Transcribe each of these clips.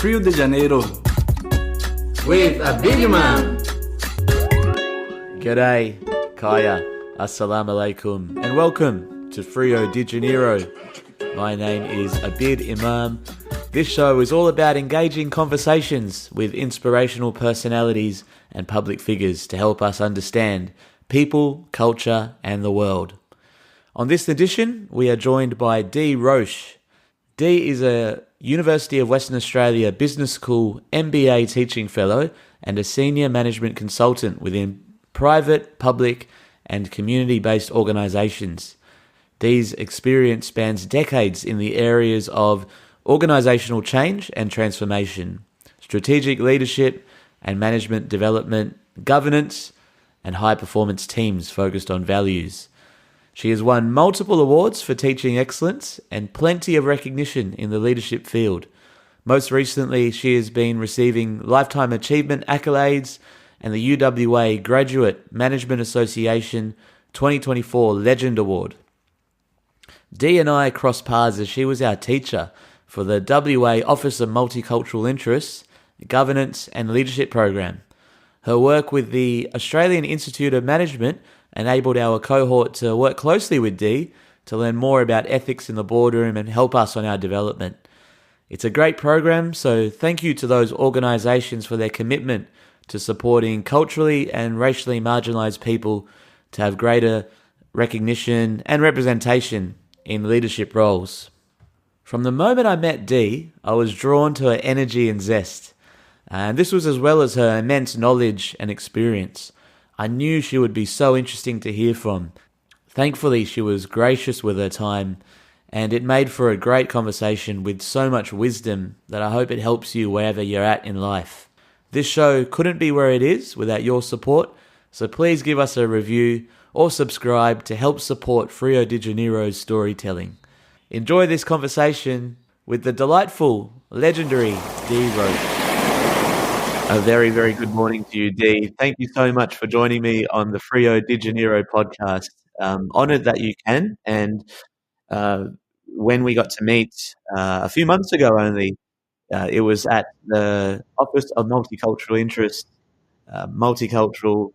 Rio de Janeiro with a big man. G'day, Kaya, Assalamu alaikum, and welcome to Rio de Janeiro. My name is Abid Imam. This show is all about engaging conversations with inspirational personalities and public figures to help us understand people, culture, and the world. On this edition, we are joined by Dee Roche. Dee is a University of Western Australia Business School MBA teaching fellow and a senior management consultant within private, public, and community-based organisations. Dee's experience spans decades in the areas of organisational change and transformation, strategic leadership and management development, governance, and high-performance teams focused on values. She has won multiple awards for teaching excellence and plenty of recognition in the leadership field. Most recently, she has been receiving Lifetime Achievement accolades and the UWA Graduate Management Association 2024 Legend Award. Dee and I crossed paths as she was our teacher for the WA Office of Multicultural Interests, Governance and Leadership Program. Her work with the Australian Institute of Management enabled our cohort to work closely with Dee to learn more about ethics in the boardroom and help us on our development. It's a great program, so thank you to those organisations for their commitment to supporting culturally and racially marginalised people to have greater recognition and representation in leadership roles. From the moment I met Dee, I was drawn to her energy and zest, and this was as well as her immense knowledge and experience. I knew she would be so interesting to hear from. Thankfully, she was gracious with her time, and it made for a great conversation with so much wisdom that I hope it helps you wherever you're at in life. This show couldn't be where it is without your support, so please give us a review or subscribe to help support Rio de Janeiro's storytelling. Enjoy this conversation with the delightful, legendary Dee Roche. A very, very good morning to you, Dee. Thank you so much for joining me on the Rio de Janeiro podcast. Honoured that you can, and when we got to meet a few months ago only, it was at the Office of Multicultural Interest, Multicultural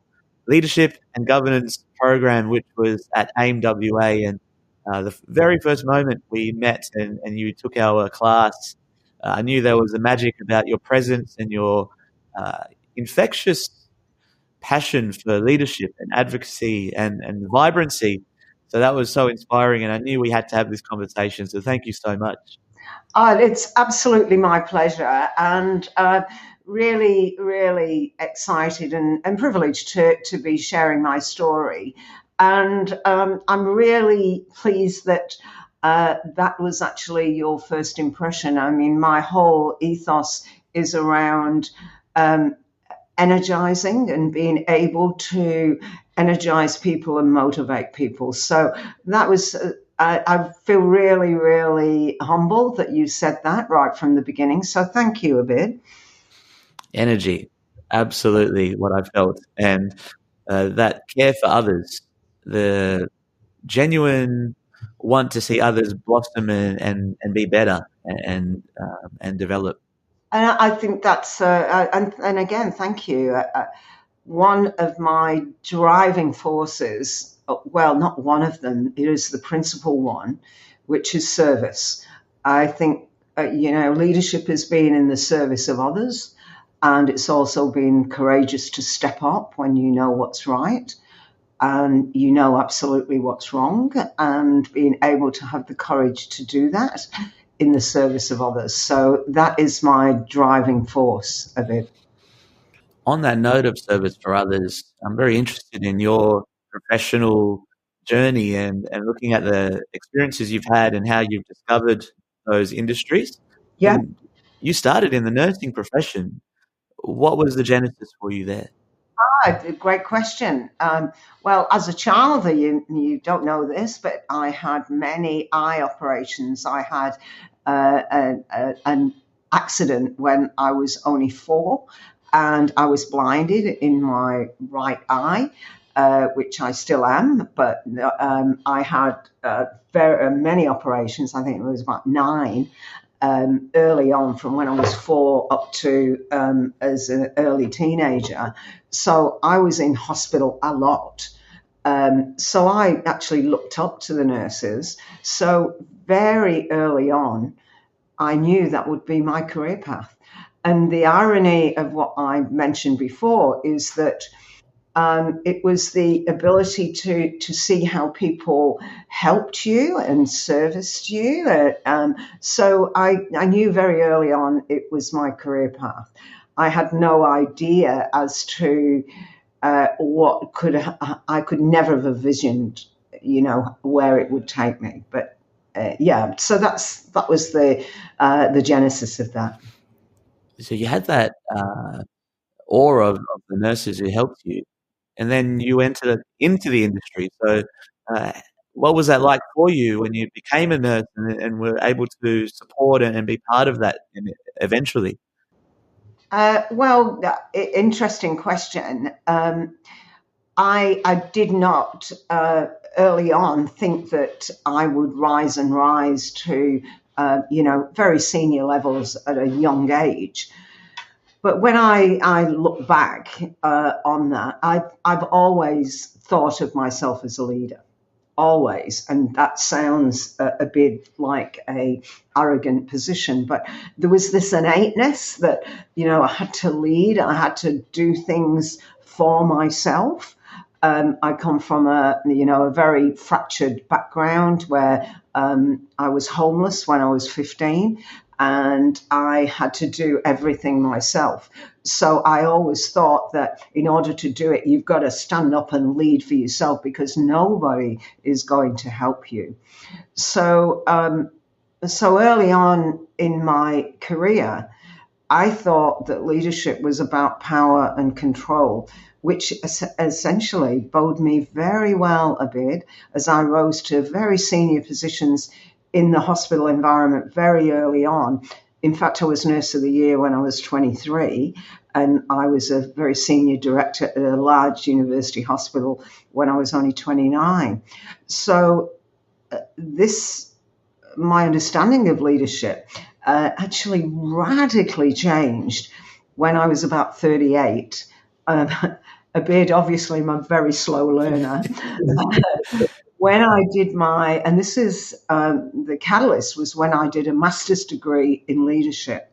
Leadership and Governance Program, which was at AIM WA. And the very first moment we met and you took our class, I knew there was a magic about your presence and your infectious passion for leadership and advocacy and vibrancy. So that was so inspiring, and I knew we had to have this conversation. So thank you so much. It's absolutely my pleasure, and really, really excited and privileged to be sharing my story. And I'm really pleased that that was actually your first impression. I mean, my whole ethos is around energizing and being able to energize people and motivate people. So that was, I feel really, really humbled that you said that right from the beginning. So thank you a bit. Energy, absolutely what I felt. And that care for others, the genuine want to see others blossom and be better and develop. And I think that's, and again, thank you. One of my driving forces, well, not one of them, it is the principal one, which is service. I think, leadership is being in the service of others, and it's also being courageous to step up when you know what's right and you know absolutely what's wrong, and being able to have the courage to do that in the service of others. So that is my driving force of it. On that note of service for others, I'm very interested in your professional journey and looking at the experiences you've had and how you've discovered those industries. Yeah. And you started in the nursing profession. What was the genesis for you there? Great question. Well, as a child, you don't know this, but I had many eye operations. I had an accident when I was only 4, and I was blinded in my right eye, which I still am, but I had very many operations. I think it was about 9. early on, from when I was 4 up to as an early teenager. So I was in hospital a lot. So I actually looked up to the nurses. So very early on, I knew that would be my career path. And the irony of what I mentioned before is that it was the ability to see how people helped you and serviced you. So I knew very early on it was my career path. I had no idea as to what I could never have envisioned, where it would take me. But so that was the genesis of that. So you had that aura of the nurses who helped you, and then you entered into the industry. So what was that like for you when you became a nurse and were able to support and be part of that eventually? Well, interesting question. I did not early on think that I would rise to very senior levels at a young age. But when I look back on that, I've always thought of myself as a leader, always, and that sounds a bit like a arrogant position, but there was this innateness that I had to lead, I had to do things for myself. I come from a very fractured background where I was homeless when I was 15, and I had to do everything myself. So I always thought that in order to do it, you've got to stand up and lead for yourself, because nobody is going to help you. So early on in my career, I thought that leadership was about power and control, which essentially bode me very well a bit as I rose to very senior positions in the hospital environment very early on. In fact, I was Nurse of the Year when I was 23, and I was a very senior director at a large university hospital when I was only 29. So my understanding of leadership actually radically changed when I was about 38. A bit, obviously, I'm a very slow learner. When I did and this is the catalyst, was when I did a master's degree in leadership.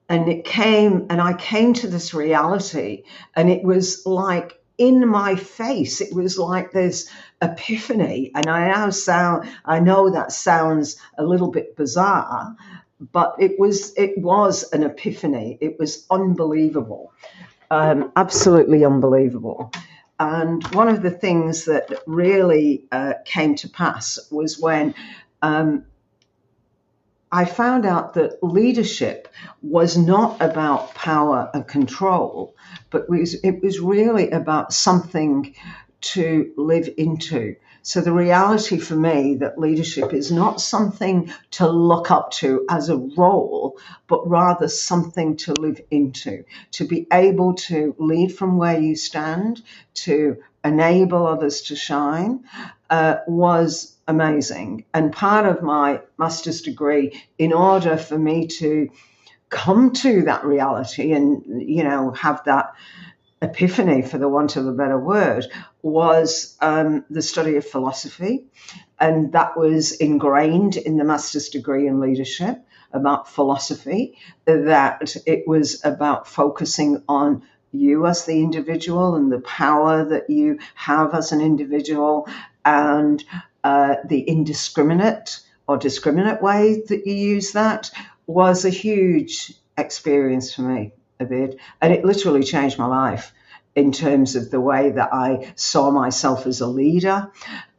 And I came to this reality, and it was like in my face. It was like this epiphany. And I know that sounds a little bit bizarre, but it was an epiphany. It was unbelievable, absolutely unbelievable. And one of the things that really came to pass was when I found out that leadership was not about power and control, but it was really about something to live into. So the reality for me that leadership is not something to look up to as a role, but rather something to live into, to be able to lead from where you stand, to enable others to shine, was amazing. And part of my master's degree, in order for me to come to that reality and, have that epiphany, for the want of a better word, was the study of philosophy. And that was ingrained in the master's degree in leadership, about philosophy, that it was about focusing on you as the individual and the power that you have as an individual, and the indiscriminate or discriminate way that you use that was a huge experience for me, a bit. And it literally changed my life in terms of the way that I saw myself as a leader.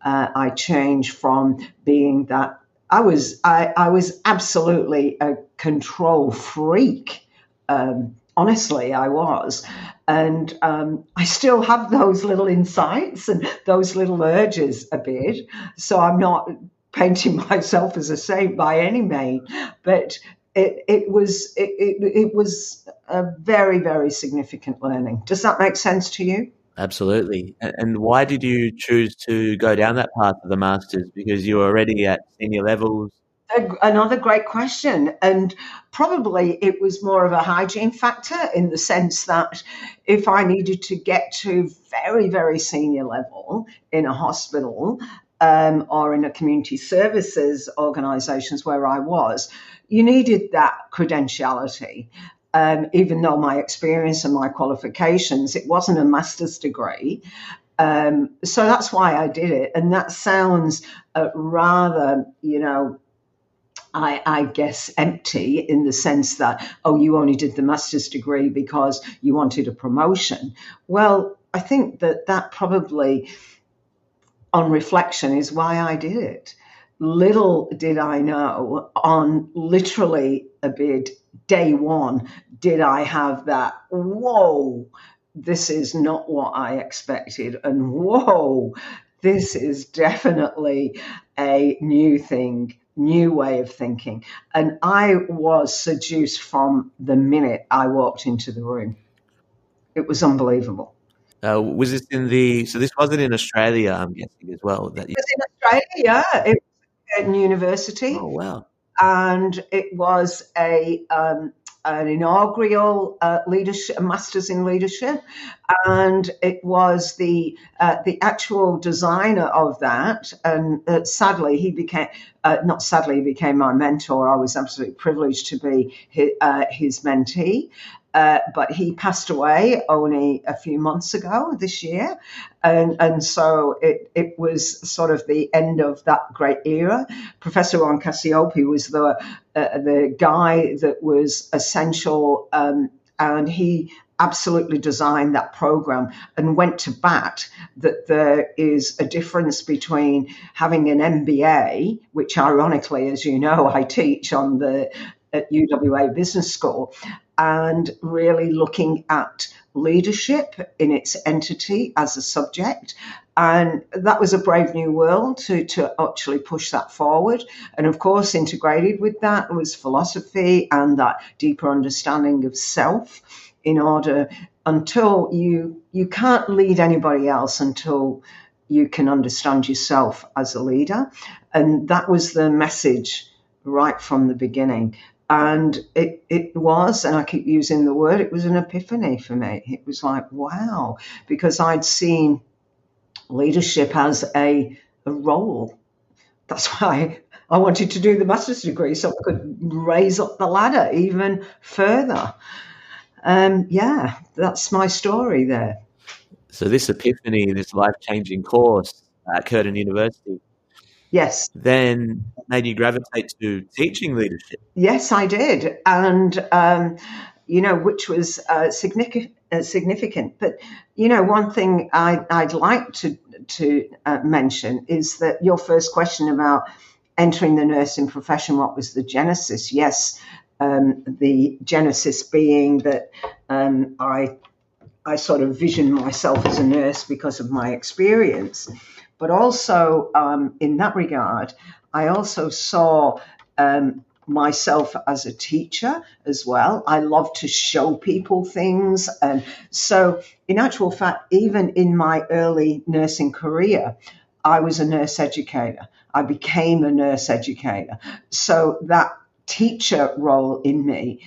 I changed from being that I was absolutely a control freak. Honestly, I was. And I still have those little insights and those little urges a bit. So I'm not painting myself as a saint by any means, but it was a very, very significant learning. Does that make sense to you? Absolutely. And why did you choose to go down that path of the masters? Because you were already at senior levels. Another great question. And probably it was more of a hygiene factor in the sense that if I needed to get to very, very senior level in a hospital or in a community services organisations where I was, you needed that credentiality. Even though my experience and my qualifications, it wasn't a master's degree. So that's why I did it. And that sounds rather, I guess, empty in the sense that, oh, you only did the master's degree because you wanted a promotion. Well, I think that probably, on reflection, is why I did it. Little did I know, on literally a bid, day one, did I have that, whoa, this is not what I expected, and whoa, this is definitely a new thing, new way of thinking. And I was seduced from the minute I walked into the room. It was unbelievable. Was this so this wasn't in Australia, I'm guessing, as well? It was in Australia, yeah. It was at university. Oh, wow. And it was an inaugural Masters in Leadership, and it was the actual designer of that. And sadly, he became he became my mentor. I was absolutely privileged to be his mentee. But he passed away only a few months ago this year. And so it was sort of the end of that great era. Professor Ron Cassiope was the guy that was essential, and he absolutely designed that program and went to bat that there is a difference between having an MBA, which ironically, as you know, I teach at UWA Business School, and really looking at leadership in its entity as a subject. And that was a brave new world to actually push that forward. And of course, integrated with that was philosophy and that deeper understanding of self, in order, until you can't lead anybody else until you can understand yourself as a leader. And that was the message right from the beginning. And it was, and I keep using the word, it was an epiphany for me. It was like, wow, because I'd seen leadership as a role. That's why I wanted to do the master's degree, so I could raise up the ladder even further. Yeah, that's my story there. So this epiphany, this life-changing course occurred in university. Yes. Then made you gravitate to teaching leadership. Yes, I did. And, which was significant. But, one thing I'd like to mention is that your first question about entering the nursing profession, what was the genesis? Yes, the genesis being that I sort of visioned myself as a nurse because of my experience. But also, in that regard, I also saw myself as a teacher as well. I love to show people things. And so, in actual fact, even in my early nursing career, I was a nurse educator. I became a nurse educator. So that teacher role in me,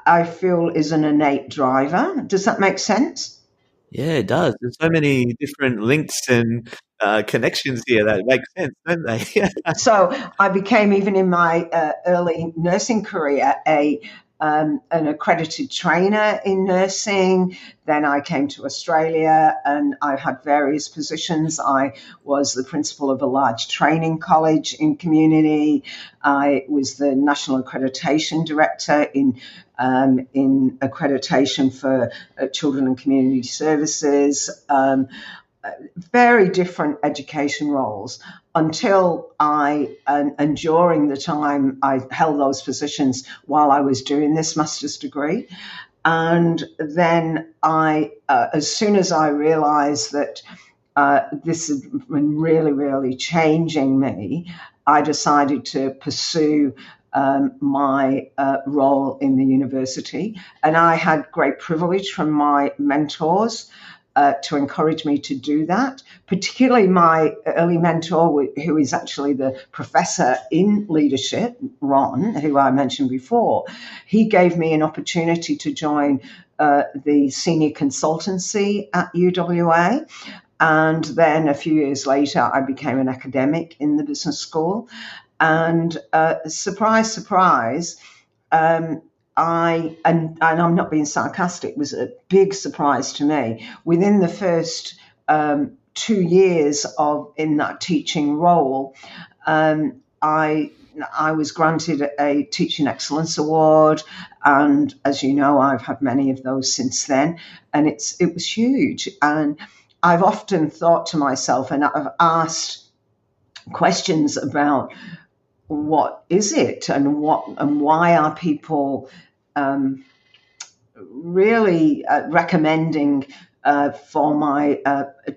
I feel, is an innate driver. Does that make sense? Yeah, it does. There's so many different links and connections here that make sense, don't they? So I became, even in my early nursing career, an accredited trainer in nursing. Then I came to Australia and I had various positions. I was the principal of a large training college in community. I was the national accreditation director in accreditation for children and community services. Very different education roles until and during the time I held those positions while I was doing this master's degree. And then as soon as I realized that this had been really, really changing me, I decided to pursue my role in the university. And I had great privilege from my mentors to encourage me to do that, particularly my early mentor, who is actually the professor in leadership, Ron, who I mentioned before. He gave me an opportunity to join the senior consultancy at UWA. And then a few years later, I became an academic in the business school. And surprise, surprise, and I'm not being sarcastic, it was a big surprise to me. Within the first 2 years in that teaching role, I was granted a Teaching Excellence Award, and as you know, I've had many of those since then, and it was huge. And I've often thought to myself, and I've asked questions about what is it, and why are people really recommending for my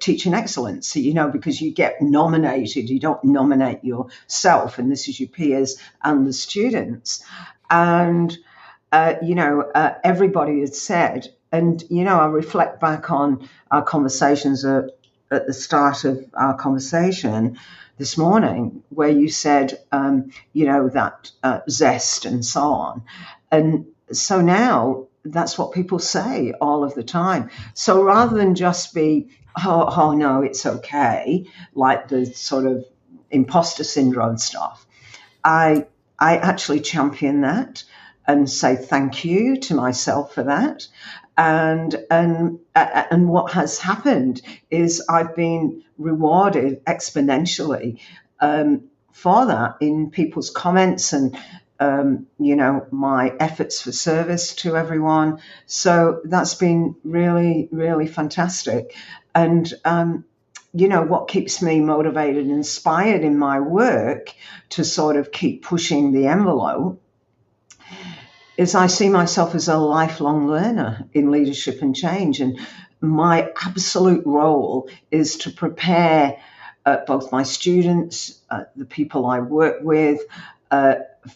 teaching excellence, because you get nominated, you don't nominate yourself, and this is your peers and the students. And, everybody had said, and, I reflect back on our conversations at the start of our conversation this morning, where you said, that zest and so on. And so now that's what people say all of the time. So rather than just be, oh no, it's okay, like the sort of imposter syndrome stuff, I actually champion that and say thank you to myself for that. And what has happened is I've been rewarded exponentially for that in people's comments and my efforts for service to everyone. So that's been really, really fantastic. And what keeps me motivated and inspired in my work to sort of keep pushing the envelope is I see myself as a lifelong learner in leadership and change. And my absolute role is to prepare both my students, the people I work with,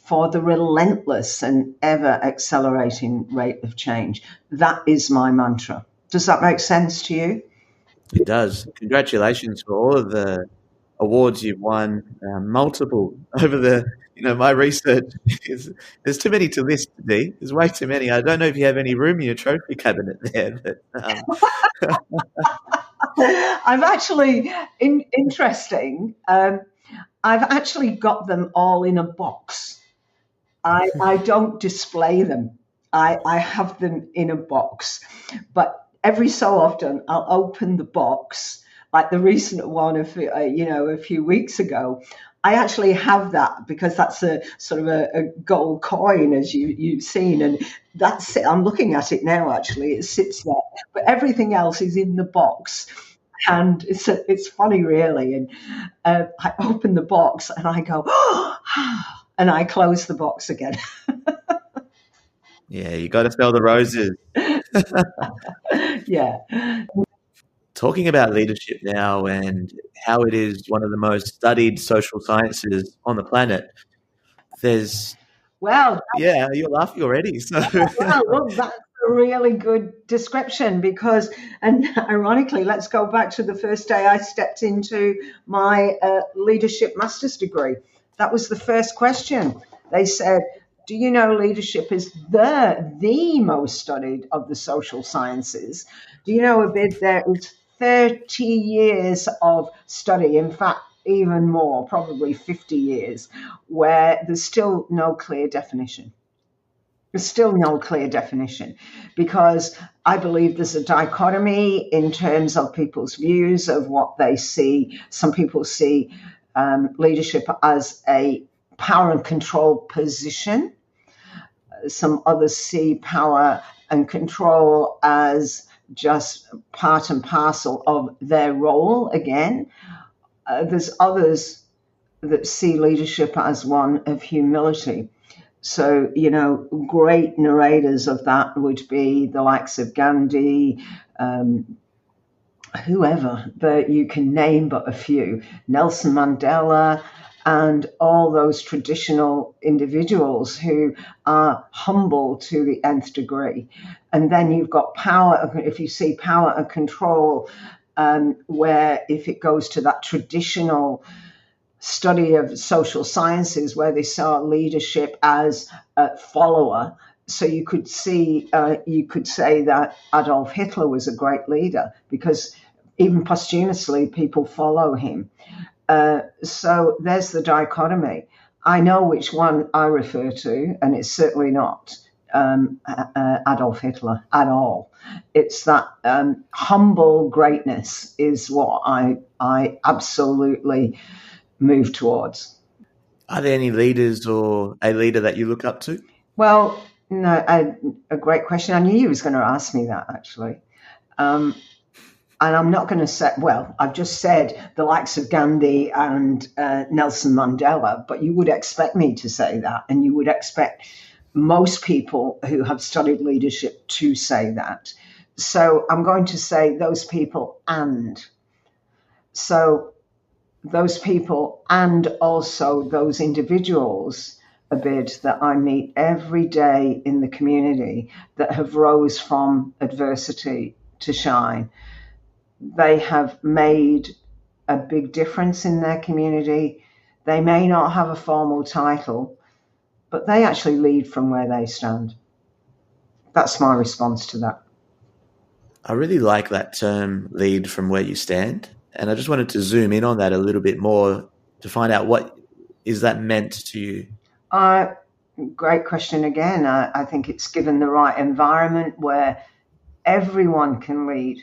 for the relentless and ever accelerating rate of change. That is my mantra. Does that make sense to you? It does. Congratulations for all of the awards you've won, multiple over my research there's too many to list, Dee. There's way too many. I don't know if you have any room in your trophy cabinet there. But, I've actually, interesting, I've actually got them all in a box. I don't display them. I have them in a box. But every so often I'll open the box, like the recent one a few weeks ago. I actually have that because that's a sort of a gold coin, as you've seen, and that's it. I'm looking at it now. Actually, it sits there, but everything else is in the box, and it's funny, really. And I open the box and I go, and I close the box again. Yeah, you got to smell the roses. Yeah. Talking about leadership now and how it is one of the most studied social sciences on the planet, yeah, you're laughing already. So well, that's a really good description because, and ironically, let's go back to the first day I stepped into my leadership master's degree. That was the first question. They said, do you know leadership is the most studied of the social sciences? Do you know, Abid, there is 30 years of study, in fact, even more, probably 50 years, where there's still no clear definition. There's still no clear definition because I believe there's a dichotomy in terms of people's views of what they see. Some people see leadership as a power and control position. Some others see power and control as just part and parcel of their role again. There's others that see leadership as one of humility. So, great narrators of that would be the likes of Gandhi, whoever that you can name but a few, Nelson Mandela, and all those traditional individuals who are humble to the nth degree. And then you've got power, if you see power and control, where if it goes to that traditional study of social sciences where they saw leadership as a follower. So you could say that Adolf Hitler was a great leader because even posthumously people follow him. So there's the dichotomy. I know which one I refer to, and it's certainly not Adolf Hitler at all. It's that humble greatness is what I absolutely move towards. Are there any leaders or a leader that you look up to? Well, no, a great question. I knew you was going to ask me that, actually. And I'm not going to say, well, I've just said the likes of Gandhi and Nelson Mandela, but you would expect me to say that, and you would expect most people who have studied leadership to say that. So I'm going to say those people and. So those people and also those individuals, Abid, that I meet every day in the community that have rose from adversity to shine. They have made a big difference in their community. They may not have a formal title, but they actually lead from where they stand. That's my response to that. I really like that term, lead from where you stand. And I just wanted to zoom in on that a little bit more to find out what is that meant to you? Great question again. I think it's given the right environment where everyone can lead.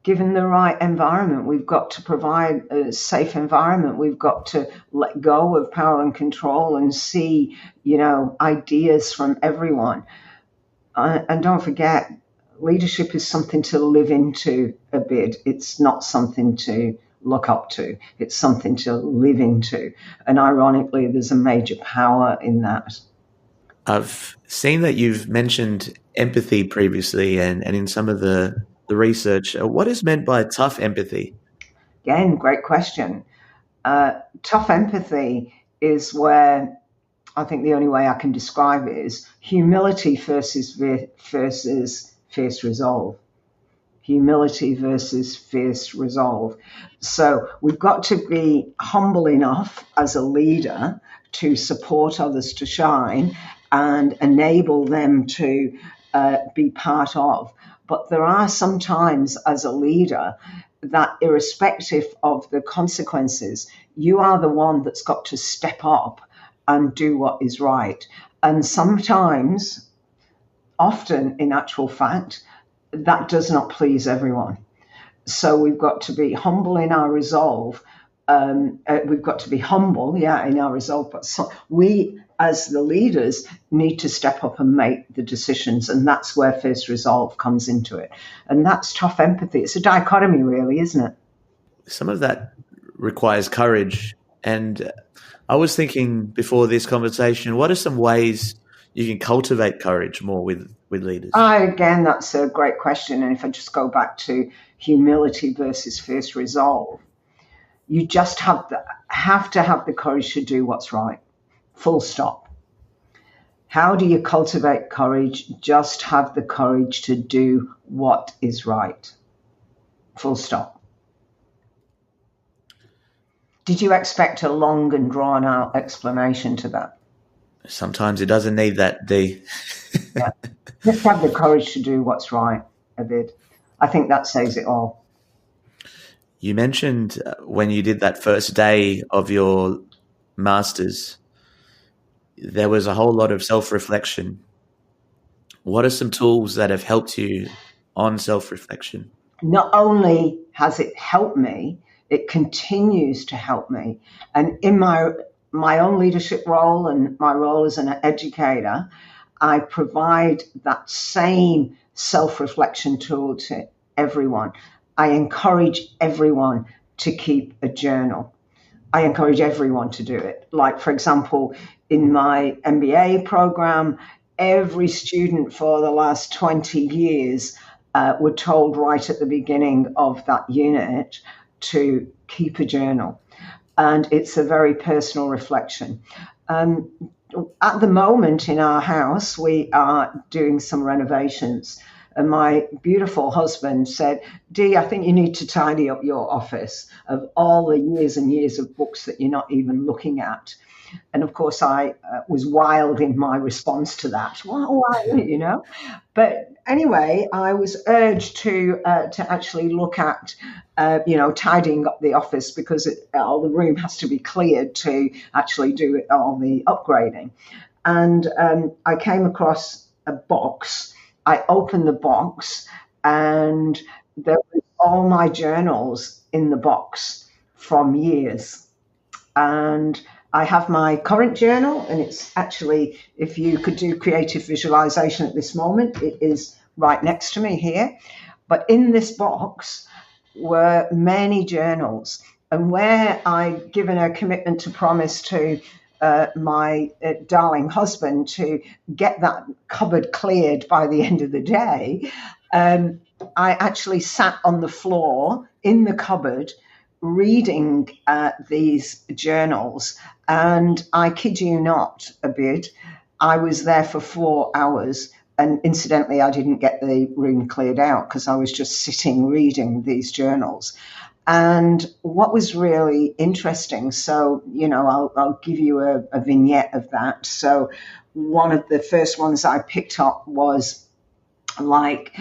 Given the right environment, we've got to provide a safe environment. We've got to let go of power and control and see, ideas from everyone. And don't forget, leadership is something to live into a bit. It's not something to look up to. It's something to live into. And ironically, there's a major power in that. I've seen that you've mentioned empathy previously and in some of the research. What is meant by tough empathy? Again, great question. Tough empathy is where I think the only way I can describe it is humility versus fierce resolve. Humility versus fierce resolve. So we've got to be humble enough as a leader to support others to shine and enable them to be part of. But there are sometimes as a leader that irrespective of the consequences, you are the one that's got to step up and do what is right. And sometimes, often in actual fact, that does not please everyone. So we've got to be humble in our resolve. We've got to be humble, in our resolve. But we, as the leaders, need to step up and make the decisions. And that's where fierce resolve comes into it. And that's tough empathy. It's a dichotomy, really, isn't it? Some of that requires courage. And I was thinking before this conversation, what are some ways you can cultivate courage more with leaders? Again, that's a great question. And if I just go back to humility versus fierce resolve, you just have to have the courage to do what's right. Full stop. How do you cultivate courage? Just have the courage to do what is right. Full stop. Did you expect a long and drawn out explanation to that? Sometimes it doesn't need that, Dee. Yeah. Just have the courage to do what's right a bit. I think that says it all. You mentioned when you did that first day of your master's, there was a whole lot of self-reflection. What are some tools that have helped you on self-reflection? Not only has it helped me, it continues to help me. And in my own leadership role and my role as an educator, I provide that same self-reflection tool to everyone. I encourage everyone to keep a journal. I encourage everyone to do it. Like, for example, in my MBA program, every student for the last 20 years were told right at the beginning of that unit to keep a journal. and it's a very personal reflection. At the moment in our house, we are doing some renovations. And my beautiful husband said, Dee, I think you need to tidy up your office of all the years and years of books that you're not even looking at. And of course, I was wild in my response to that. Why? But anyway, I was urged to actually look at, tidying up the office because all the room has to be cleared to actually do all the upgrading. And I came across a box. I opened the box, and there was all my journals in the box from years. And I have my current journal, and it's actually, if you could do creative visualization at this moment, it is right next to me here. But in this box were many journals, and where I'd given a commitment to promise to my darling husband to get that cupboard cleared by the end of the day, I actually sat on the floor in the cupboard reading these journals, and I kid you not, Abid, I was there for 4 hours, and incidentally I didn't get the room cleared out because I was just sitting reading these journals. And what was really interesting, so, I'll give you a vignette of that. So one of the first ones I picked up was like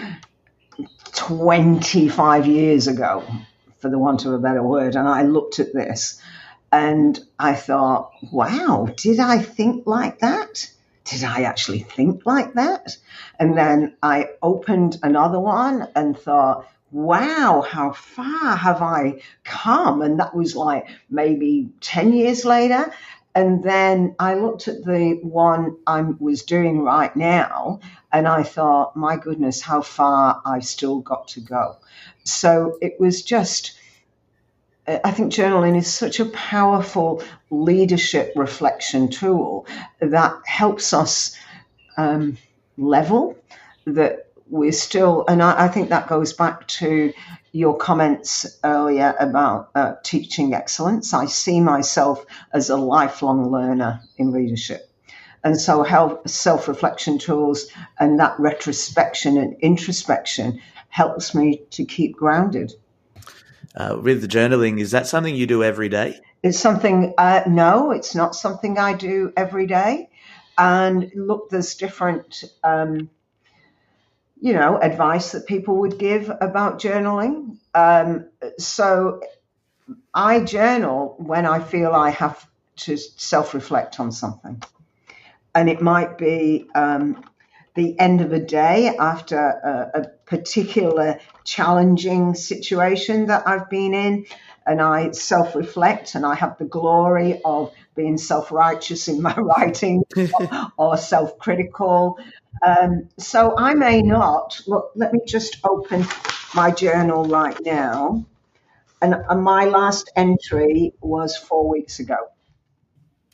25 years ago, for the want of a better word. And I looked at this and I thought, wow, did I think like that? Did I actually think like that? And then I opened another one and thought, wow, how far have I come? And that was like maybe 10 years later. And then I looked at the one I was doing right now, and I thought, my goodness, how far I've still got to go. So it was just, I think journaling is such a powerful leadership reflection tool that helps us level that we're still, and I think that goes back to your comments earlier about teaching excellence. I see myself as a lifelong learner in leadership. And so self-reflection tools and that retrospection and introspection helps me to keep grounded. With the journaling, is that something you do every day? It's something, no, it's not something I do every day. And look, there's different advice that people would give about journaling. So I journal when I feel I have to self-reflect on something. And it might be the end of a day after a particular challenging situation that I've been in, and I self-reflect, and I have the glory of being self-righteous in my writing or self-critical. So I may not, look, let me just open my journal right now. And my last entry was 4 weeks ago.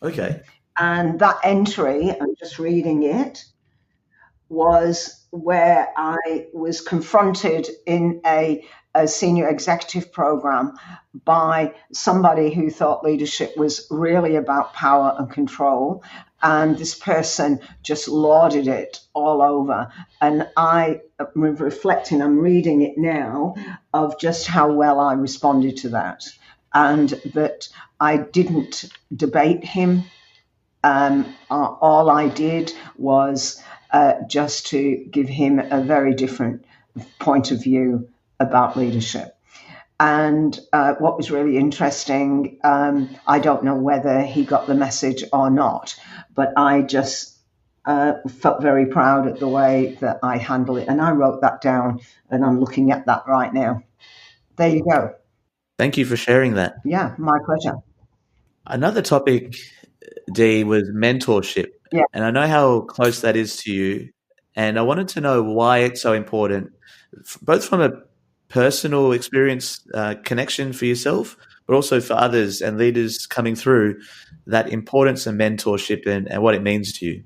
Okay. And that entry, I'm just reading it, was where I was confronted in a senior executive program by somebody who thought leadership was really about power and control. And this person just lauded it all over. And I'm reflecting, I'm reading it now, of just how well I responded to that. And that I didn't debate him. All I did was just to give him a very different point of view about leadership. And what was really interesting, I don't know whether he got the message or not, but I just felt very proud at the way that I handled it. And I wrote that down, and I'm looking at that right now. There you go. Thank you for sharing that. Yeah, my pleasure. Another topic, Dee, was mentorship. Yeah. And I know how close that is to you. And I wanted to know why it's so important, both from a personal experience connection for yourself, but also for others and leaders coming through, that importance of mentorship and what it means to you.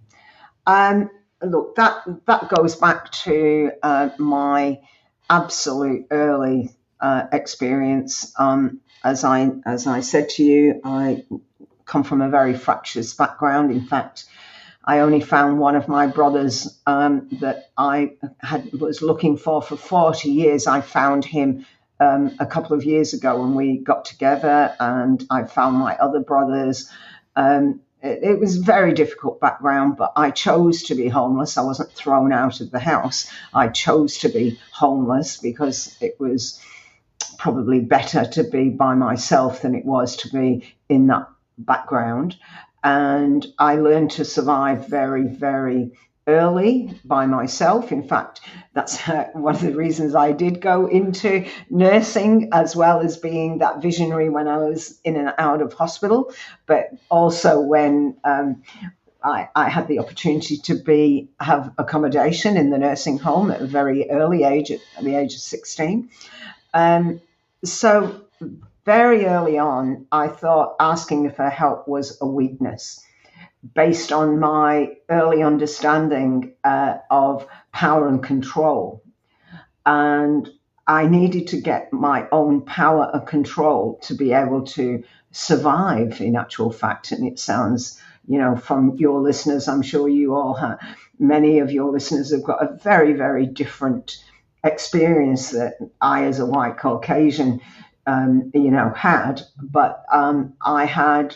Look, that goes back to my absolute early experience. as I said to you, I come from a very fractious background. In fact, I only found one of my brothers that I was looking for 40 years. I found him a couple of years ago when we got together, and I found my other brothers. It was a very difficult background, but I chose to be homeless. I wasn't thrown out of the house. I chose to be homeless because it was probably better to be by myself than it was to be in that background. And I learned to survive very, very early by myself. In fact, that's one of the reasons I did go into nursing, as well as being that visionary when I was in and out of hospital, but also when I had the opportunity to have accommodation in the nursing home at a very early age, at the age of 16. So very early on, I thought asking for help was a weakness based on my early understanding of power and control. And I needed to get my own power and control to be able to survive, in actual fact. And it sounds, from your listeners, I'm sure you all have, many of your listeners have got a very, very different experience that I, as a white Caucasian, had. But I had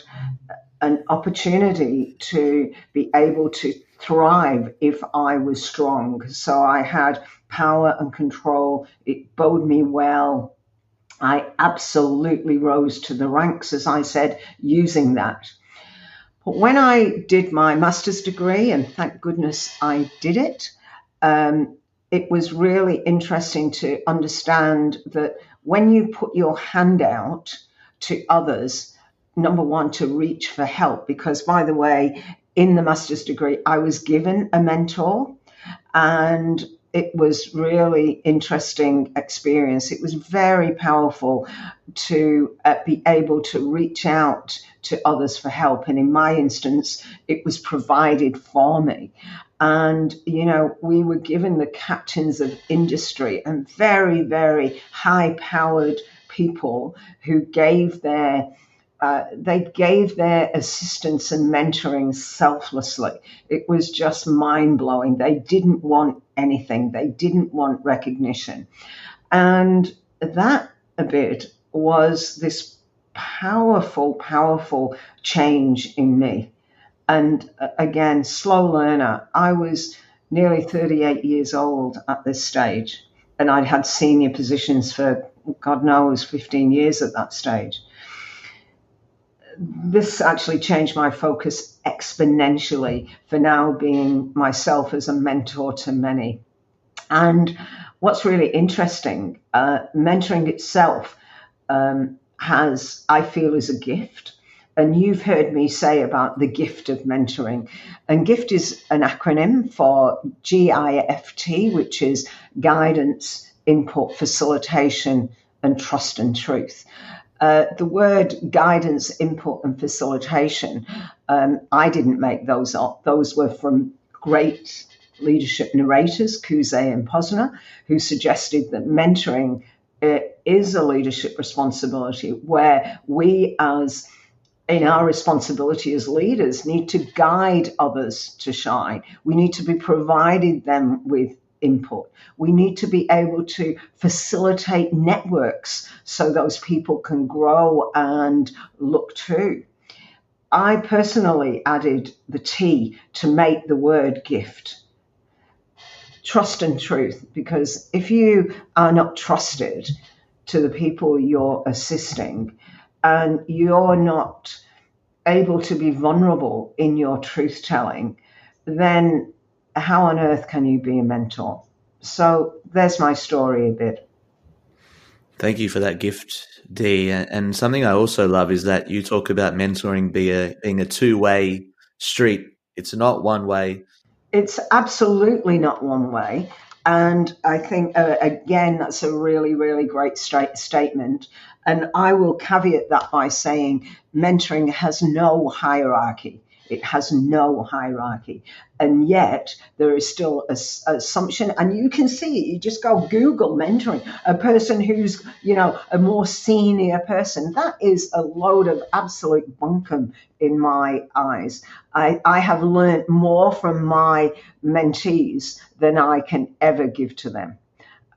an opportunity to be able to thrive if I was strong. So I had power and control. It bode me well. I absolutely rose to the ranks, as I said, using that. But when I did my master's degree, and thank goodness I did it, it was really interesting to understand that when you put your hand out to others, number one, to reach for help, because, by the way, in the master's degree, I was given a mentor, and it was really interesting experience. It was very powerful to be able to reach out to others for help. And in my instance, it was provided for me. And, we were given the captains of industry and very, very high-powered people who gave their assistance and mentoring selflessly. It was just mind-blowing. They didn't want anything. They didn't want recognition. And that a bit was this powerful, powerful change in me. And again, slow learner. I was nearly 38 years old at this stage, and I'd had senior positions for, God knows, 15 years at that stage. This actually changed my focus exponentially for now being myself as a mentor to many. And what's really interesting, mentoring itself I feel, is a gift. And you've heard me say about the gift of mentoring. And GIFT is an acronym for GIFT, which is guidance, input, facilitation, and trust and truth. The word guidance, input, and facilitation, I didn't make those up. Those were from great leadership narrators, Kuze and Posner, who suggested that mentoring is a leadership responsibility where we, in our responsibility as leaders, need to guide others to shine. We need to be providing them with input. We need to be able to facilitate networks so those people can grow and look to. I personally added the T to make the word gift. Trust and truth, because if you are not trusted to the people you're assisting and you're not able to be vulnerable in your truth telling, then how on earth can you be a mentor? So there's my story a bit. Thank you for that gift, Dee. And something I also love is that you talk about mentoring being a two-way street. It's not one way. It's absolutely not one way. And I think, again, that's a really, really great statement. And I will caveat that by saying mentoring has no hierarchy. It has no hierarchy. And yet there is still a assumption, and you can see it. You just go Google mentoring, a person who's, a more senior person. That is a load of absolute bunkum in my eyes. I have learned more from my mentees than I can ever give to them.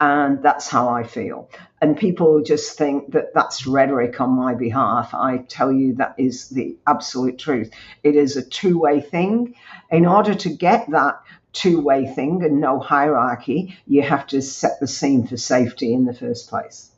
And that's how I feel. And people just think that that's rhetoric on my behalf. I tell you that is the absolute truth. It is a two-way thing. In order to get that two-way thing and no hierarchy, you have to set the scene for safety in the first place.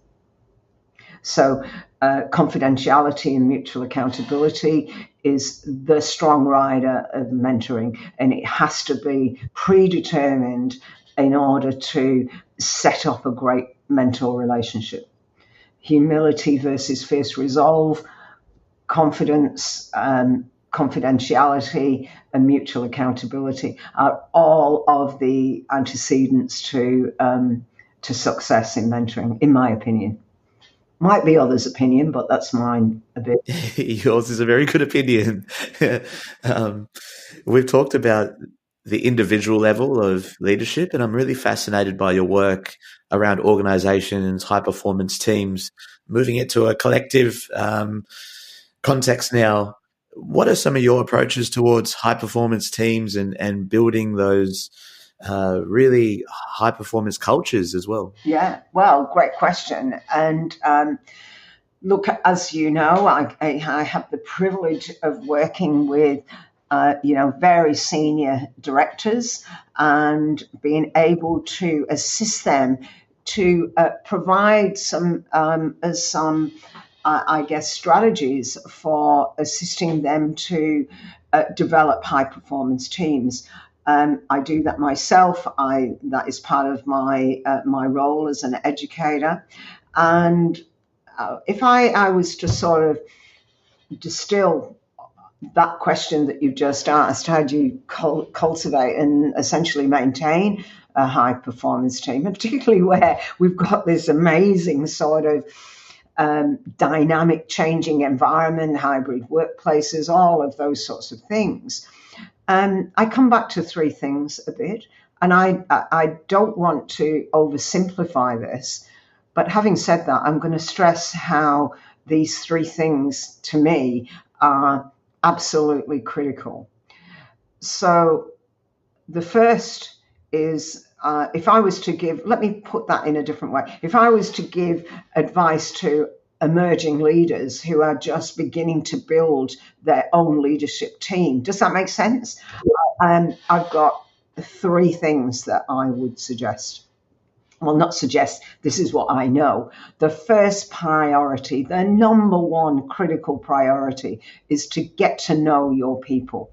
So confidentiality and mutual accountability is the strong rider of mentoring, and it has to be predetermined in order to set up a great mentor relationship. Humility versus fierce resolve, confidence, confidentiality, and mutual accountability are all of the antecedents to success in mentoring, in my opinion. Might be others' opinion, but that's mine a bit. Yours is a very good opinion. We've talked about the individual level of leadership, and I'm really fascinated by your work around organizations, high-performance teams, moving it to a collective context now. What are some of your approaches towards high-performance teams and building those really high-performance cultures as well? Yeah, well, great question. And look, as you know, I have the privilege of working with very senior directors and being able to assist them to provide some strategies for assisting them to develop high performance teams. I do that myself. That is part of my role as an educator. And if I was to sort of distill that question that you've just asked, how do you cultivate and essentially maintain a high performance team, and particularly where we've got this amazing sort of dynamic changing environment, hybrid workplaces, all of those sorts of things. I come back to three things a bit, and I don't want to oversimplify this, but having said that, I'm going to stress how these three things to me are absolutely critical. So the first is, if I was to give, let me put that in a different way. If I was to give advice to emerging leaders who are just beginning to build their own leadership team, does that make sense? I've got three things that I would suggest. Well, not suggest, this is what I know. The first priority, the number one critical priority, is to get to know your people.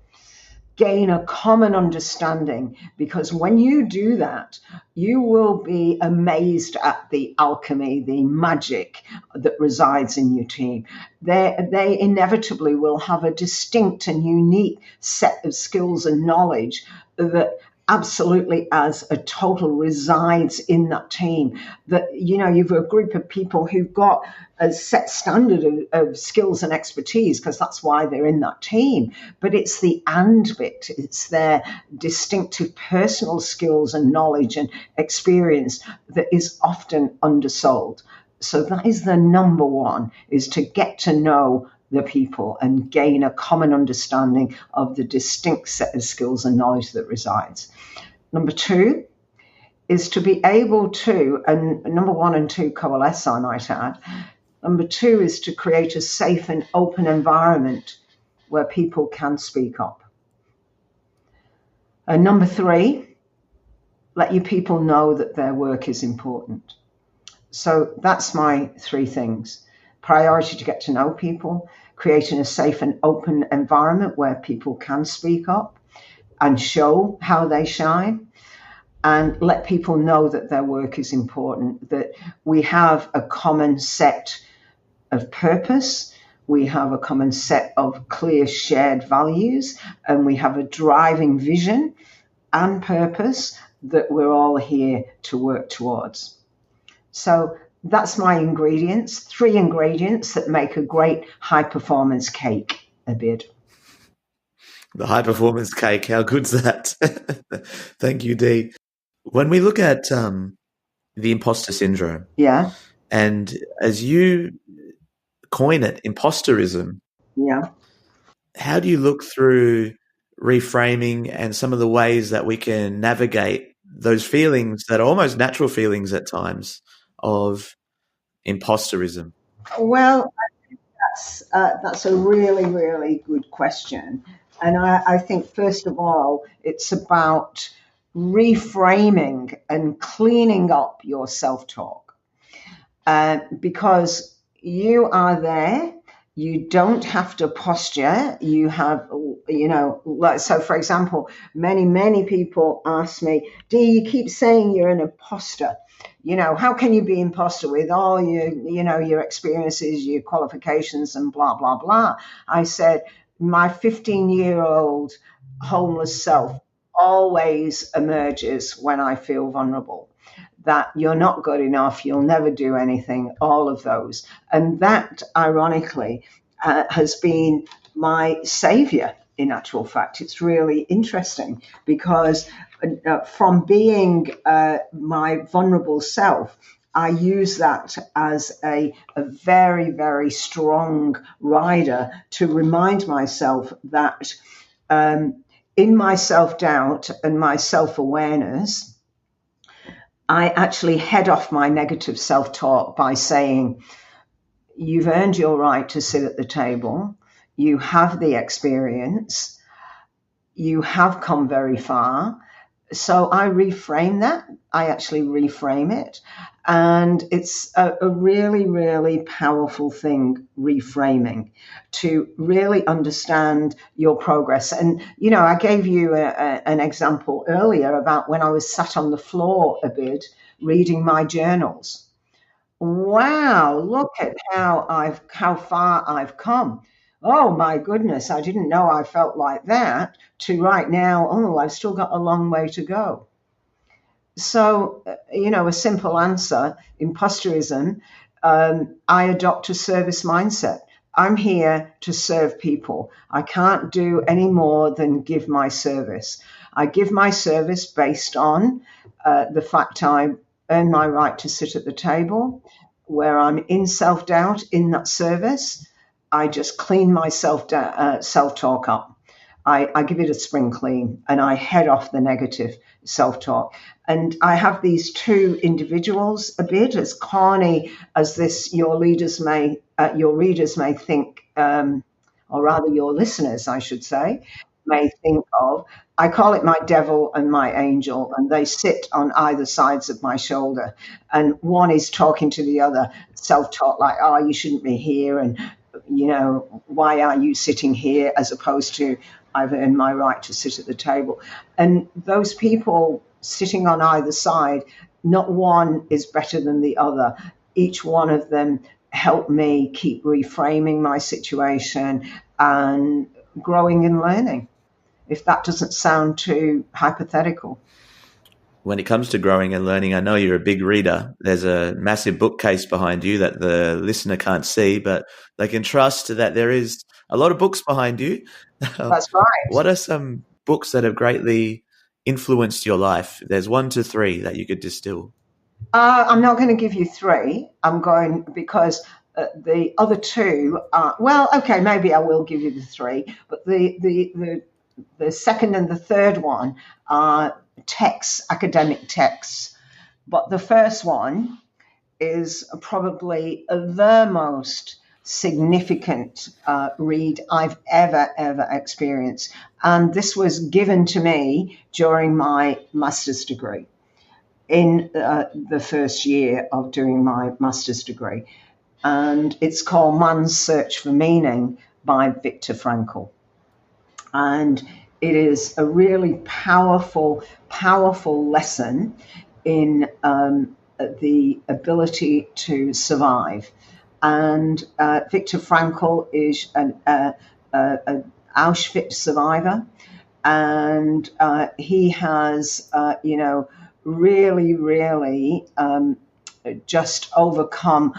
Gain a common understanding, because when you do that, you will be amazed at the alchemy, the magic that resides in your team. They inevitably will have a distinct and unique set of skills and knowledge that absolutely as a total resides in that team. That, you've a group of people who've got a set standard of skills and expertise, because that's why they're in that team. But it's the and bit, it's their distinctive personal skills and knowledge and experience that is often undersold. So that is the number one, is to get to know the people and gain a common understanding of the distinct set of skills and knowledge that resides. Number two is to be able to, and number one and two coalesce, I might add. Number two is to create a safe and open environment where people can speak up. And number three, let your people know that their work is important. So that's my three things. Priority to get to know people, creating a safe and open environment where people can speak up and show how they shine, and let people know that their work is important, that we have a common set of purpose, we have a common set of clear shared values, and we have a driving vision and purpose that we're all here to work towards. So that's my ingredients, three ingredients that make a great high performance cake, a bit. The high performance cake, how good's that? Thank you, Dee. When we look at the imposter syndrome, Yeah, and as you coin it, imposterism, yeah. how do you look through reframing and some of the ways that we can navigate those feelings that are almost natural feelings at times of imposterism? Well, that's a really, really good question. And I think, first of all, it's about reframing and cleaning up your self talk, because you are there. You don't have to posture. You have, so for example, many people ask me, Dee, you keep saying you're an imposter. How can you be imposter with all your experiences, your qualifications, and blah, blah, blah? I said, my 15-year-old homeless self always emerges when I feel vulnerable, that you're not good enough, you'll never do anything, all of those. And that, ironically, has been my savior in actual fact. It's really interesting because from being my vulnerable self, I use that as a very, very strong rider to remind myself that in my self doubt and my self awareness, I actually head off my negative self talk by saying, you've earned your right to sit at the table, you have the experience, you have come very far. So I reframe that. I actually reframe it. And it's a really, really powerful thing, reframing, to really understand your progress. And, I gave you an example earlier about when I was sat on the floor a bit reading my journals. Wow, look at how far I've come. Oh my goodness, I didn't know I felt like that, to right now, oh, I've still got a long way to go. So, a simple answer, imposterism, I adopt a service mindset. I'm here to serve people. I can't do any more than give my service. I give my service based on the fact I earn my right to sit at the table. Where I'm in self doubt in that service, I just clean my self talk up. I give it a spring clean and I head off the negative self talk. And I have these two individuals, a bit as corny as this, your readers may think, or rather your listeners, I should say, may think of. I call it my devil and my angel, and they sit on either sides of my shoulder. And one is talking to the other, self talk like, oh, you shouldn't be here. And, why are you sitting here, as opposed to, I've earned my right to sit at the table. And those people sitting on either side, not one is better than the other. Each one of them helped me keep reframing my situation and growing and learning, if that doesn't sound too hypothetical. When it comes to growing and learning, I know you're a big reader. There's a massive bookcase behind you that the listener can't see, but they can trust that there is a lot of books behind you. That's right. What are some books that have greatly influenced your life? There's 1 to 3 that you could distill. I'm not going to give you 3. I'm going, because the other 2 are, well, okay, maybe I will give you the 3, but the second and the third one are texts, academic texts. But the first one is probably the most significant read I've ever experienced. And this was given to me during my master's degree, in the first year of doing my master's degree. And it's called Man's Search for Meaning by Viktor Frankl. And it is a really powerful lesson in the ability to survive. And Viktor Frankl is an Auschwitz survivor, and he has, really just overcome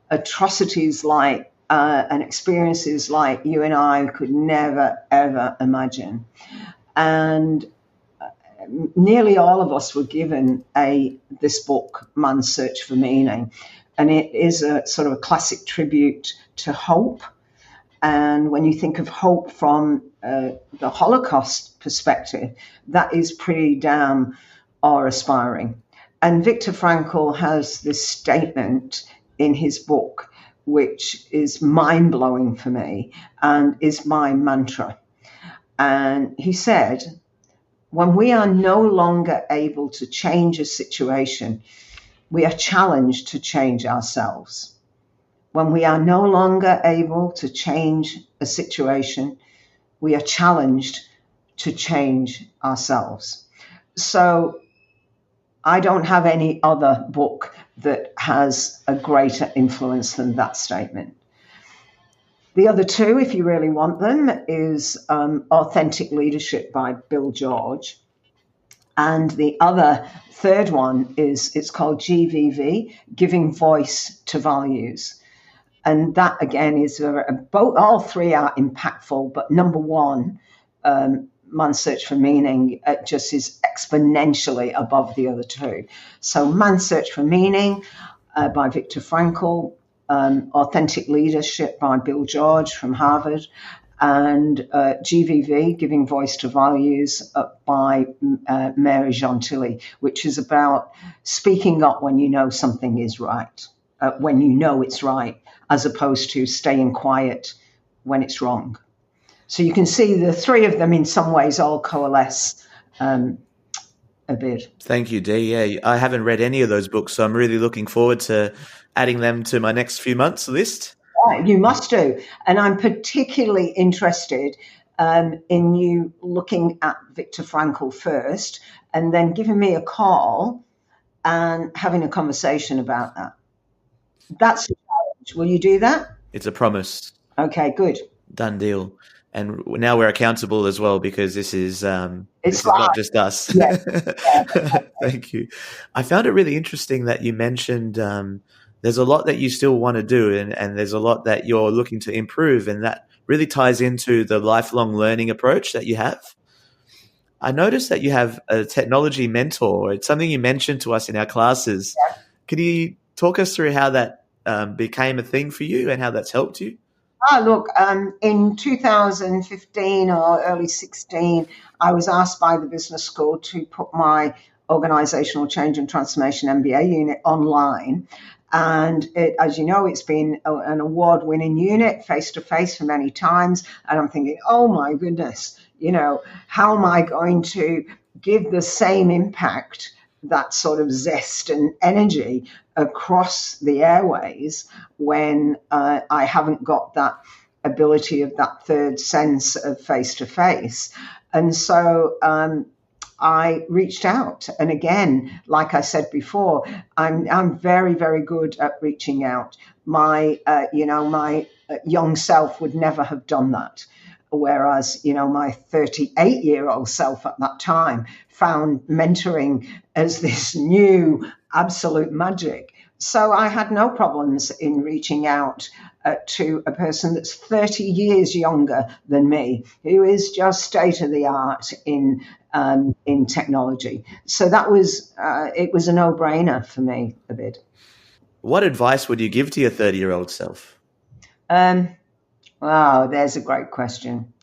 atrocities like and experiences like you and I could never, ever imagine. And nearly all of us were given this book, Man's Search for Meaning, and it is a sort of a classic tribute to hope. And when you think of hope from the Holocaust perspective, that is pretty damn awe-inspiring. And Viktor Frankl has this statement in his book, which is mind-blowing for me and is my mantra. And he said, when we are no longer able to change a situation, we are challenged to change ourselves. When we are no longer able to change a situation, we are challenged to change ourselves. So I don't have any other book that has a greater influence than that statement. The other two, if you really want them, is Authentic Leadership by Bill George. And the other third one it's called GVV, Giving Voice to Values. And that, again, is all three are impactful, but number one, Man's Search for Meaning, just is exponentially above the other two. So Man's Search for Meaning by Viktor Frankl, Authentic Leadership by Bill George from Harvard, and GVV, Giving Voice to Values, by Mary Gentili, which is about speaking up when you know something is right, when you know it's right, as opposed to staying quiet when it's wrong. So you can see the three of them in some ways all coalesce a bit. Thank you, Dee. Yeah, I haven't read any of those books, so I'm really looking forward to adding them to my next few months list. You must do. And I'm particularly interested in you looking at Viktor Frankl first and then giving me a call and having a conversation about that. That's a challenge. Will you do that? It's a promise. Okay, good. Done deal. And now we're accountable as well, because this is not just us. Yeah. Thank you. I found it really interesting that you mentioned there's a lot that you still want to do, and there's a lot that you're looking to improve, and that really ties into the lifelong learning approach that you have. I noticed that you have a technology mentor. It's something you mentioned to us in our classes. Yeah. Could you talk us through how that became a thing for you and how that's helped you? Look, in 2015 or early 16, I was asked by the business school to put my Organisational Change and Transformation MBA unit online. And as you know, it's been an award-winning unit, face-to-face for many times. And I'm thinking, oh, my goodness, how am I going to give the same impact, that sort of zest and energy across the airways when I haven't got that ability of that third sense of face-to-face? And so I reached out. And again, like I said before, I'm very, very good at reaching out. My young self would never have done that. Whereas, my 38-year-old self at that time found mentoring as this new absolute magic. So I had no problems in reaching out to a person that's 30 years younger than me, who is just state of the art in technology. So that was it was a no-brainer for me a bit. What advice would you give to your 30-year-old self? Wow, there's a great question.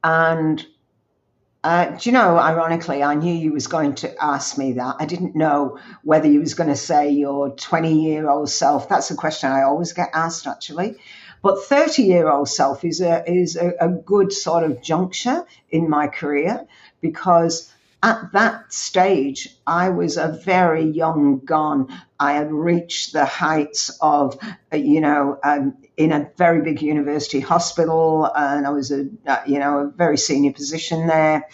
And ironically, I knew you was going to ask me that. I didn't know whether you was going to say your 20-year-old self. That's a question I always get asked, actually. But 30-year-old self is a good sort of juncture in my career, because at that stage, I was a very young gun. I had reached the heights of, in a very big university hospital, and I was a very senior position there.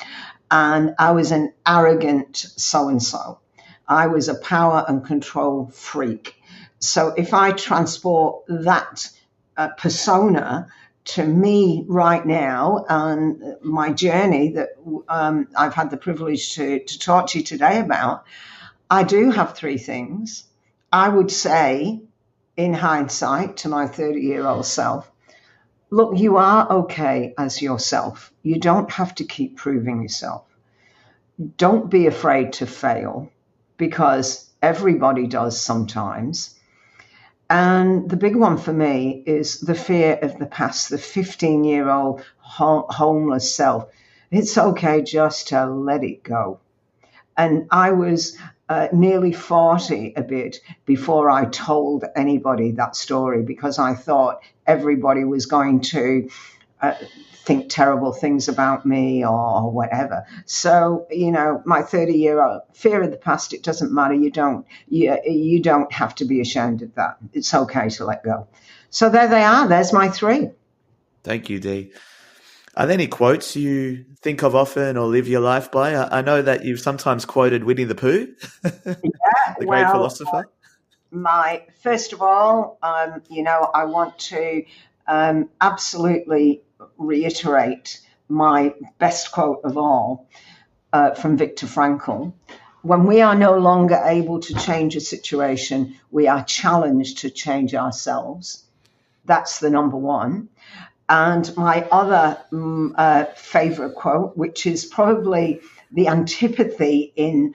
And I was an arrogant so-and-so. I was a power and control freak. So if I transport that persona to me right now and my journey that I've had the privilege to talk to you today about, I do have three things. I would say in hindsight to my 30-year-old self, look, you are okay as yourself. You don't have to keep proving yourself. Don't be afraid to fail, because everybody does sometimes. And the big one for me is the fear of the past, the 15-year-old homeless self. It's okay just to let it go. And I was nearly 40 a bit before I told anybody that story, because I thought everybody was going to think terrible things about me or whatever. So, my 30-year-old fear of the past, it doesn't matter. You don't have to be ashamed of that. It's okay to let go. So there they are. There's my 3. Thank you, Dee. Are there any quotes you think of often or live your life by? I know that you've sometimes quoted Winnie the Pooh, the great philosopher. First of all, I want to absolutely reiterate my best quote of all from Viktor Frankl. When we are no longer able to change a situation, we are challenged to change ourselves. That's the number one. And my other favorite quote, which is probably the antipathy in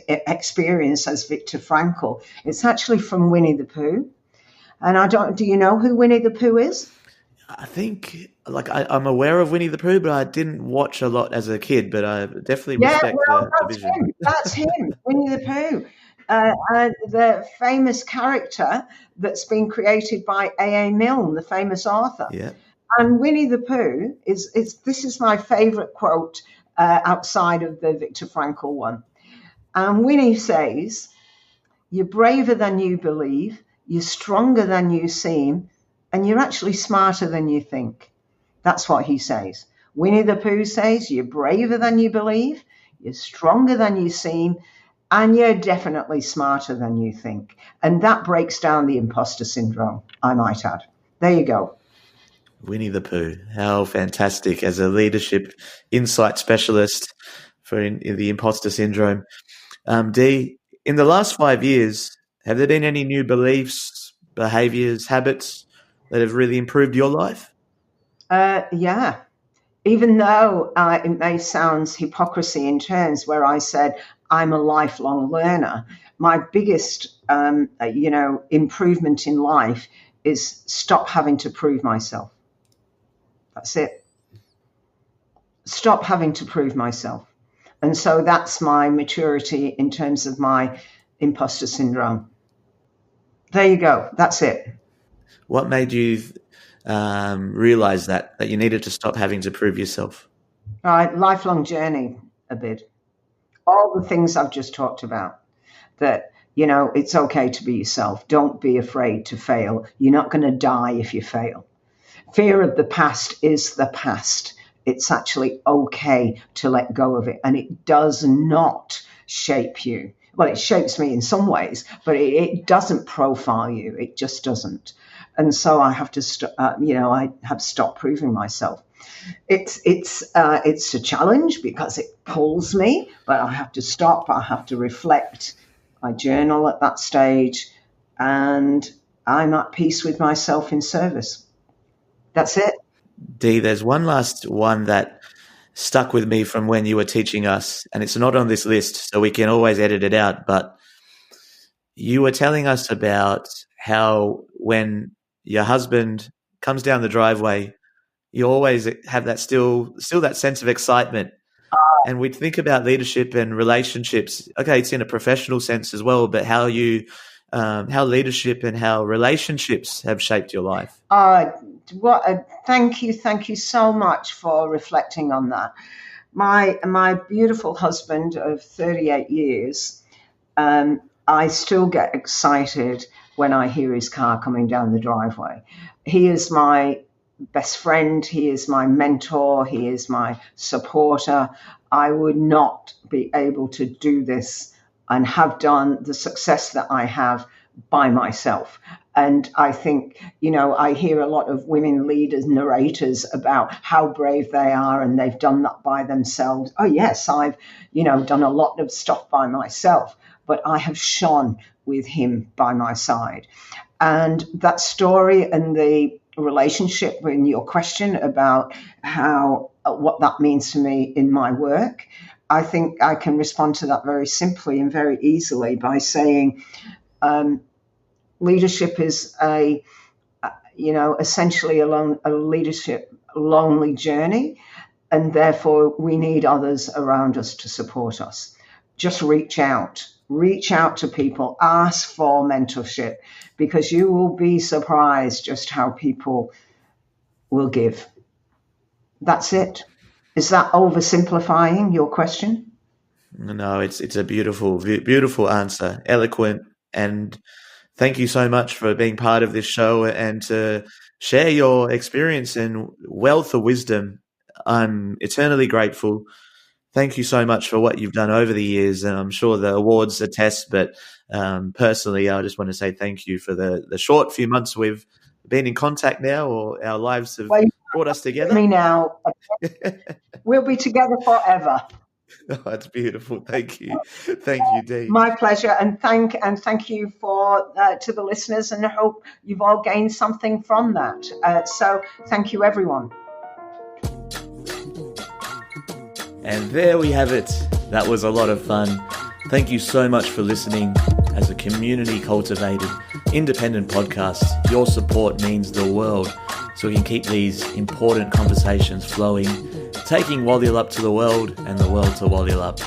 experience as Viktor Frankl, it's actually from Winnie the Pooh. And do you know who Winnie the Pooh is? I think, I'm aware of Winnie the Pooh, but I didn't watch a lot as a kid, but I definitely respect the vision. That's him, Winnie the Pooh. The famous character that's been created by A.A. Milne, the famous author. Yeah. And Winnie the Pooh this is my favorite quote outside of the Viktor Frankl one. And Winnie says, "You're braver than you believe, you're stronger than you seem, and you're actually smarter than you think." That's what he says. Winnie the Pooh says, "You're braver than you believe, you're stronger than you seem, and you're definitely smarter than you think." And that breaks down the imposter syndrome, I might add. There you go. Winnie the Pooh. How fantastic as a leadership insight specialist for in the imposter syndrome. Dee, in the last 5 years, have there been any new beliefs, behaviours, habits that have really improved your life? Yeah. Even though it may sound hypocrisy in terms where I said I'm a lifelong learner, my biggest, improvement in life is stop having to prove myself. That's it. Stop having to prove myself. And so that's my maturity in terms of my imposter syndrome. There you go. That's it. What made you realize that you needed to stop having to prove yourself? Lifelong journey a bit. All the things I've just talked about, that, it's okay to be yourself. Don't be afraid to fail. You're not going to die if you fail. Fear of the past is the past. It's actually okay to let go of it. And it does not shape you. Well, it shapes me in some ways, but it doesn't profile you. It just doesn't. And so I have to, I have stopped proving myself. It's a challenge because it pulls me, but I have to stop. I have to reflect. I journal at that stage, and I'm at peace with myself in service. That's it. Dee, there's one last one that stuck with me from when you were teaching us, and it's not on this list, so we can always edit it out, but you were telling us about how when your husband comes down the driveway, you always have that still that sense of excitement. And we think about leadership and relationships. Okay, it's in a professional sense as well, but how leadership and how relationships have shaped your life. Thank you so much for reflecting on that. My beautiful husband of 38 years, I still get excited when I hear his car coming down the driveway. He is my best friend. He is my mentor. He is my supporter. I would not be able to do this and have done the success that I have by myself. And I think, I hear a lot of women leaders, narrators about how brave they are and they've done that by themselves. Oh, yes, I've, done a lot of stuff by myself. but I have shone with him by my side. And that story and the relationship in your question about what that means to me in my work, I think I can respond to that very simply and very easily by saying leadership is essentially a leadership lonely journey, and therefore we need others around us to support us. Just reach out to people, ask for mentorship, because you will be surprised just how people will give. That's it. Is that oversimplifying your question? No, it's a beautiful answer, eloquent, and thank you so much for being part of this show and to share your experience and wealth of wisdom. I'm eternally grateful. Thank you so much for what you've done over the years, and I'm sure the awards attest, but personally, I just want to say thank you for the short few months we've been in contact now, or our lives have brought us together. Me now. We'll be together forever. Oh, that's beautiful. Thank you, Dee. My pleasure, and thank you to the listeners, and I hope you've all gained something from that. So thank you, everyone. And there we have it. That was a lot of fun. Thank you so much for listening. As a community cultivated, independent podcast, your support means the world, so we can keep these important conversations flowing, taking Wallil up to the world and the world to Wallil up.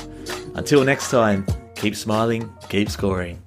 Until next time, keep smiling, keep scoring.